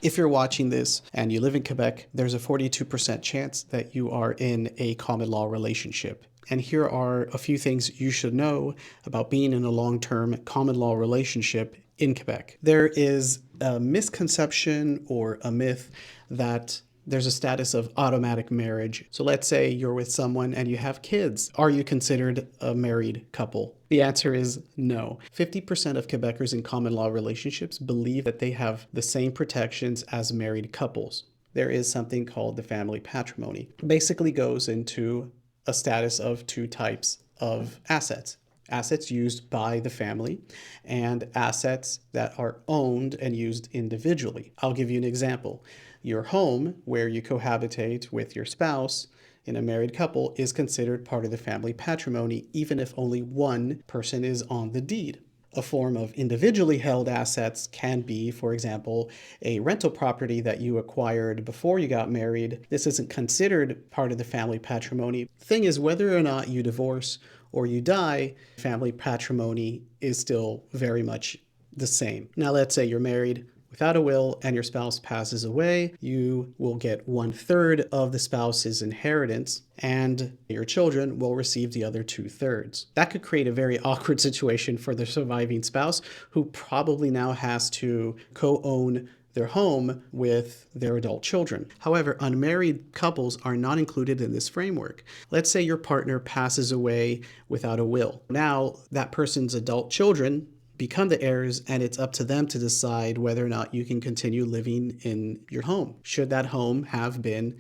If you're watching this and you live in Quebec, there's a 42% chance that you are in a common law relationship. And here are a few things you should know about being in a long-term common law relationship in Quebec. There is a misconception or a myth that there's a status of automatic marriage. So let's say you're with someone and you have kids. Are you considered a married couple? The answer is no. 50% of Quebecers in common law relationships believe that they have the same protections as married couples. There is something called the family patrimony. It basically goes into a status of two types of assets. Assets used by the family and assets that are owned and used individually. I'll give you an example. Your home, where you cohabitate with your spouse in a married couple, is considered part of the family patrimony, even if only one person is on the deed. A form of individually held assets can be, for example, a rental property that you acquired before you got married. This isn't considered part of the family patrimony. The thing is, whether or not you divorce or you die, family patrimony is still very much the same. Now, let's say you're married without a will and your spouse passes away, you will get 1/3 of the spouse's inheritance and your children will receive the other 2/3. That could create a very awkward situation for the surviving spouse, who probably now has to co-own their home with their adult children. However, unmarried couples are not included in this framework. Let's say your partner passes away without a will. Now, that person's adult children become the heirs, and it's up to them to decide whether or not you can continue living in your home, should that home have been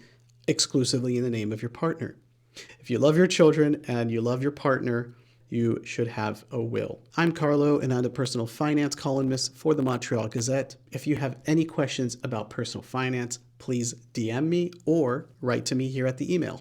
exclusively in the name of your partner. If you love your children and you love your partner, you should have a will. I'm Carlo, and I'm the personal finance columnist for the Montreal Gazette. If you have any questions about personal finance, please DM me or write to me here at the email.